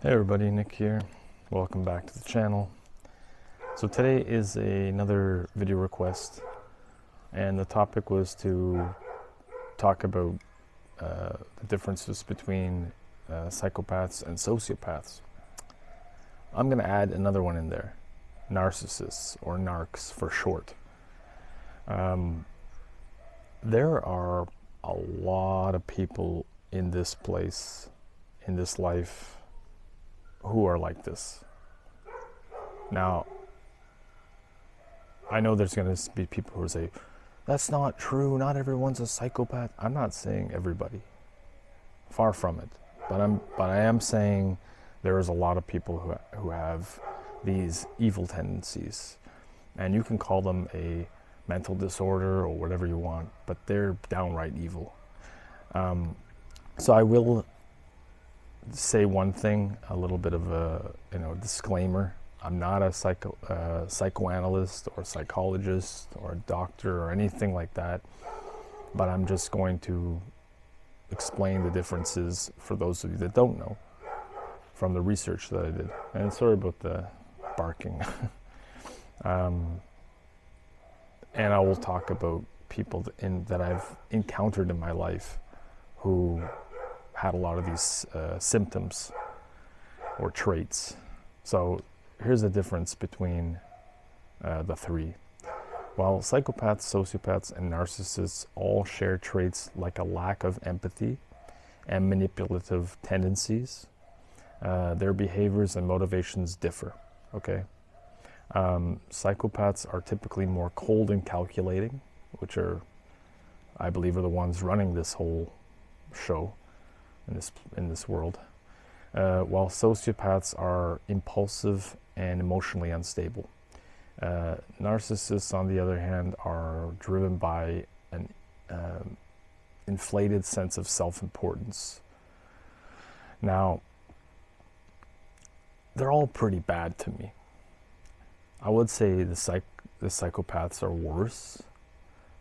Hey everybody, Nick here. Welcome back to the channel. So today is another video request, and the topic was to talk about the differences between psychopaths and sociopaths. I'm going to add another one in there, narcissists, or narcs for short. There are a lot of people in this place, in this life, who are like this. Now, I know there's going to be people who say, that's not true, not everyone's a psychopath. I'm not saying everybody. Far from it. But I am saying there is a lot of people who have these evil tendencies. And you can call them a mental disorder or whatever you want, but they're downright evil. So I will say one thing, a little bit of a disclaimer. I'm not a psychoanalyst or psychologist or a doctor or anything like that, but I'm just going to explain the differences for those of you that don't know from the research that I did. And sorry about the barking. And I will talk about people that I've encountered in my life who had a lot of these symptoms or traits. So here's the difference between the three. While psychopaths, sociopaths, and narcissists all share traits like a lack of empathy and manipulative tendencies, their behaviors and motivations differ. Okay, psychopaths are typically more cold and calculating, which I believe are the ones running this whole show in this world, while sociopaths are impulsive and emotionally unstable. Narcissists, on the other hand, are driven by an inflated sense of self-importance. Now, they're all pretty bad to me. I would say the psychopaths are worse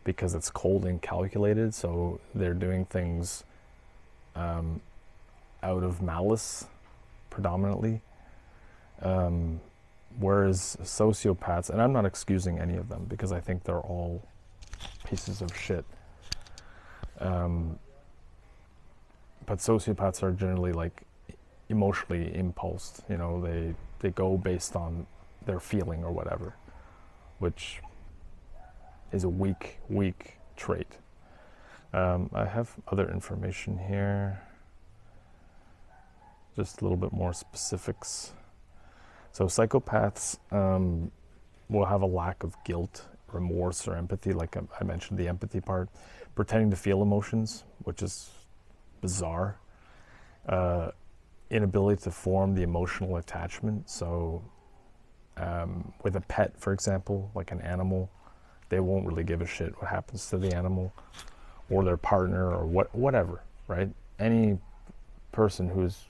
because it's cold and calculated, so they're doing things out of malice predominantly, whereas sociopaths, and I'm not excusing any of them because I think they're all pieces of shit, but sociopaths are generally like emotionally impulsed. They go based on their feeling or whatever, which is a weak trait. I have other information here, just a little bit more specifics. So psychopaths will have a lack of guilt, remorse, or empathy, like I mentioned the empathy part, pretending to feel emotions, which is bizarre. Inability to form the emotional attachment. So with a pet, for example, like an animal, they won't really give a shit what happens to the animal or their partner or whatever, right? Any person who's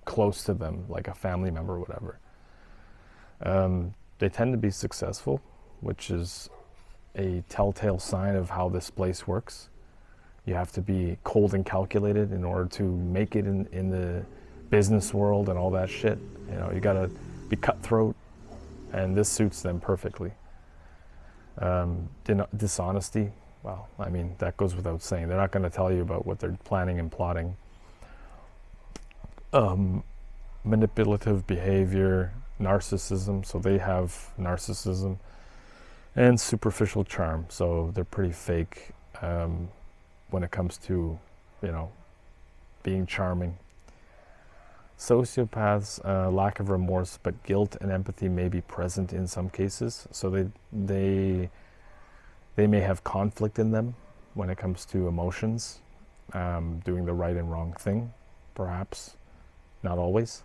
close to them, like a family member or whatever. They tend to be successful, which is a telltale sign of how this place works. You have to be cold and calculated in order to make it in the business world and all that shit. You gotta be cutthroat, and this suits them perfectly. Dishonesty, well, I mean, that goes without saying. They're not going to tell you about what they're planning and plotting. Manipulative behavior, narcissism, so they have narcissism, and superficial charm, so they're pretty fake when it comes to, being charming. Sociopaths, lack of remorse, but guilt and empathy may be present in some cases, so they may have conflict in them when it comes to emotions, doing the right and wrong thing, perhaps, not always.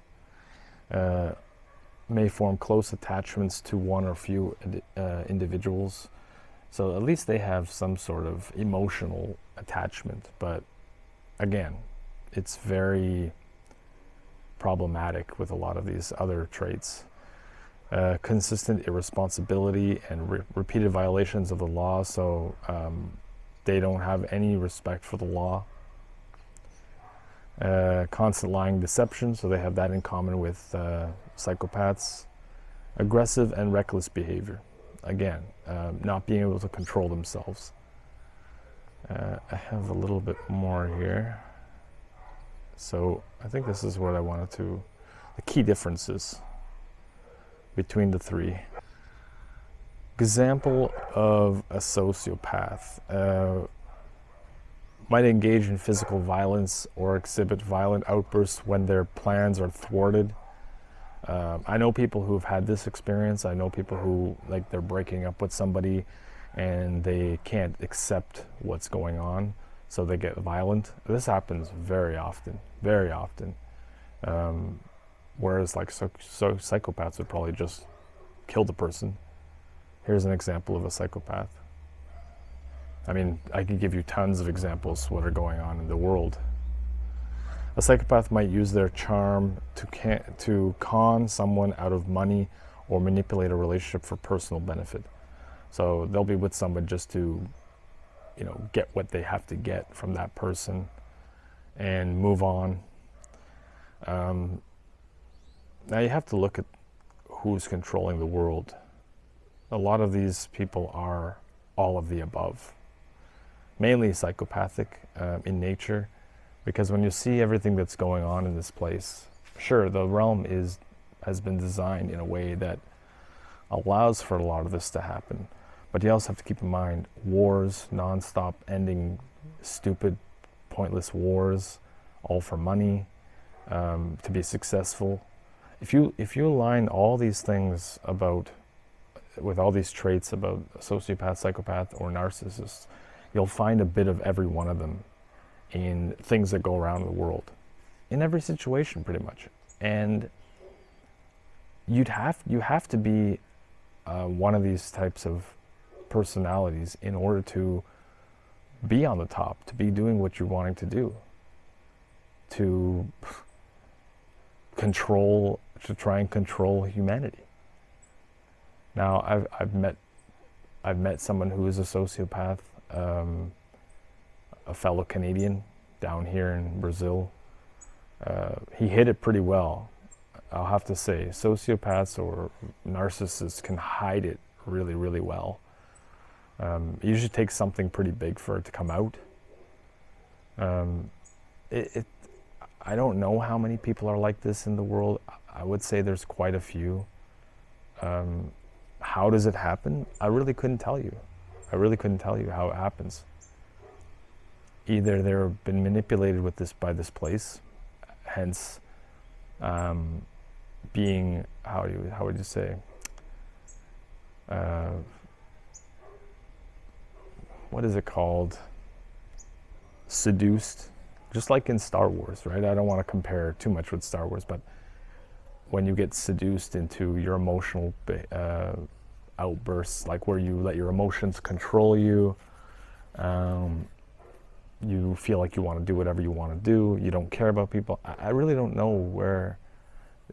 May form close attachments to one or few individuals, so at least they have some sort of emotional attachment, but again, it's very problematic with a lot of these other traits. Consistent irresponsibility and repeated violations of the law, so they don't have any respect for the law. Constant lying, deception, so they have that in common with psychopaths. Aggressive and reckless behavior. Again, not being able to control themselves. I have a little bit more here. So I think this is what I wanted to, the key differences between the three. Example of a sociopath. Might engage in physical violence or exhibit violent outbursts when their plans are thwarted. I know people who've had this experience. I know people who, like, they're breaking up with somebody and they can't accept what's going on, so they get violent. This happens very often, very often. Whereas like psychopaths would probably just kill the person. Here's an example of a psychopath. I mean, I could give you tons of examples of what are going on in the world. A psychopath might use their charm to con someone out of money or manipulate a relationship for personal benefit. So they'll be with someone just to, get what they have to get from that person and move on. Now you have to look at who's controlling the world. A lot of these people are all of the above. Mainly psychopathic in nature, because when you see everything that's going on in this place, sure, the realm has been designed in a way that allows for a lot of this to happen. But you also have to keep in mind wars, non-stop ending, stupid, pointless wars, all for money, to be successful. If you align all these things with all these traits about a sociopath, psychopath, or narcissist, you'll find a bit of every one of them in things that go around in the world, in every situation pretty much. And you have to be one of these types of personalities in order to be on the top, to be doing what you're wanting to do, to try and control humanity. Now, I've met someone who is a sociopath, a fellow Canadian down here in Brazil. He hid it pretty well, I'll have to say. Sociopaths or narcissists can hide it really, really well. It usually takes something pretty big for it to come out. I don't know how many people are like this in the world. I would say there's quite a few. How does it happen? I really couldn't tell you. I really couldn't tell you how it happens. Either they've been manipulated by this place, hence being, how would you say, what is it called? Seduced, just like in Star Wars, right? I don't want to compare too much with Star Wars, but when you get seduced into your emotional outbursts, like where you let your emotions control you, you feel like you want to do whatever you want to do, you don't care about people. I really don't know where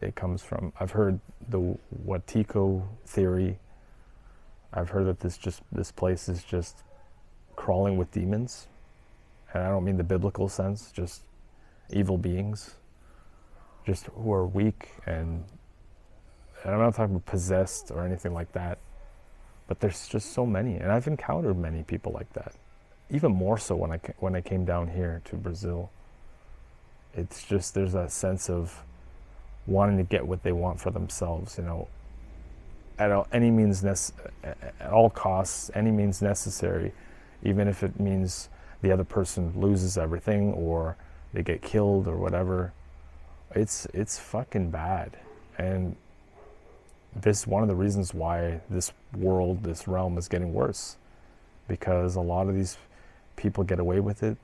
it comes from. I've heard the Watiko theory. I've heard that this place is just crawling with demons. And I don't mean the biblical sense, just evil beings, just who are weak, and I'm not talking about possessed or anything like that, but there's just so many, and I've encountered many people like that. Even more so when I came down here to Brazil. It's just, there's a sense of wanting to get what they want for themselves, at all costs, any means necessary, even if it means the other person loses everything or they get killed or whatever. It's fucking bad. And this is one of the reasons why this realm is getting worse, because a lot of these people get away with it.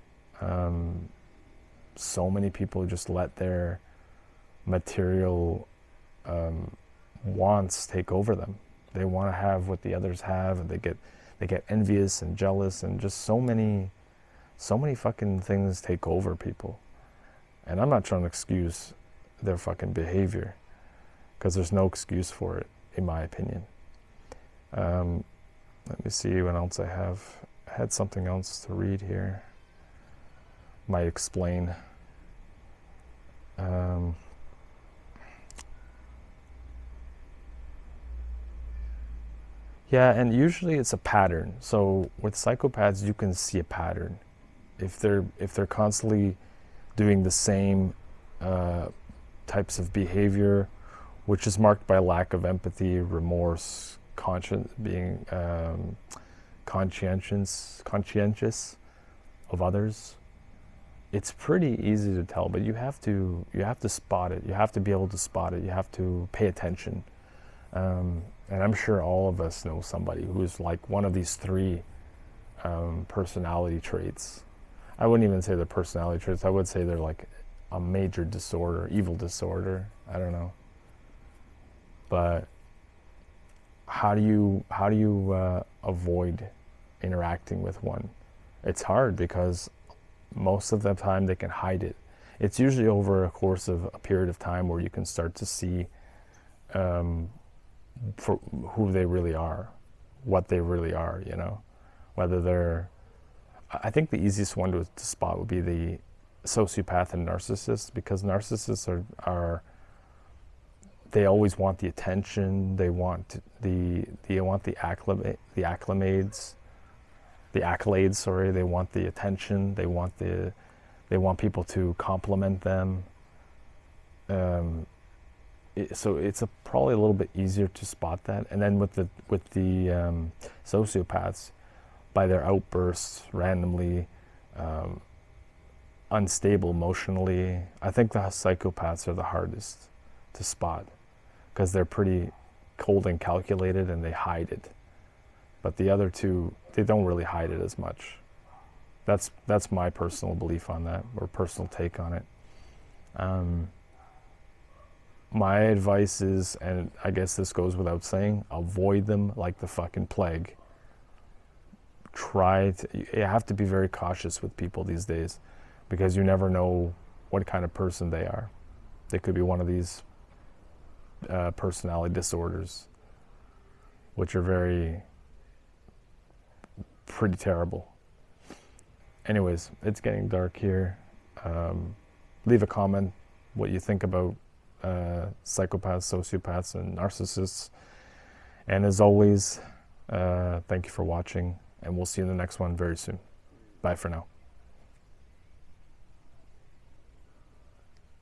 So many people just let their material wants take over them. They want to have what the others have, and they get envious and jealous, and just so many fucking things take over people. And I'm not trying to excuse their fucking behavior, because there's no excuse for it, in my opinion. Let me see what else I have. I had something else to read here. Might explain. Um, yeah, and usually it's a pattern. So with psychopaths, you can see a pattern. If they're constantly doing the same uh, types of behavior, which is marked by lack of empathy, remorse, being conscientious of others, it's pretty easy to tell. But you have to spot it. You have to be able to spot it. You have to pay attention. And I'm sure all of us know somebody who's like one of these three personality traits. I wouldn't even say they're personality traits. I would say they're like a major disorder, evil disorder. I don't know. But how do you avoid interacting with one? It's hard because most of the time they can hide it. It's usually over a course of a period of time where you can start to see for who they really are, what they really are, whether they're, I think the easiest one to spot would be the sociopath and narcissist, because narcissists are they always want the attention, they want the accolades, sorry, they want the attention, they want people to compliment them. So it's probably a little bit easier to spot that. And then with the sociopaths, by their outbursts randomly, unstable emotionally, I think the psychopaths are the hardest to spot because they're pretty cold and calculated and they hide it. But the other two, they don't really hide it as much. That's my personal belief on that, or personal take on it. My advice is, and I guess this goes without saying, avoid them like the fucking plague. You have to be very cautious with people these days because you never know what kind of person they are. They could be one of these personality disorders, which are pretty terrible. Anyways, it's getting dark here. Leave a comment what you think about psychopaths, sociopaths, and narcissists. And as always, thank you for watching, and we'll see you in the next one very soon. Bye for now.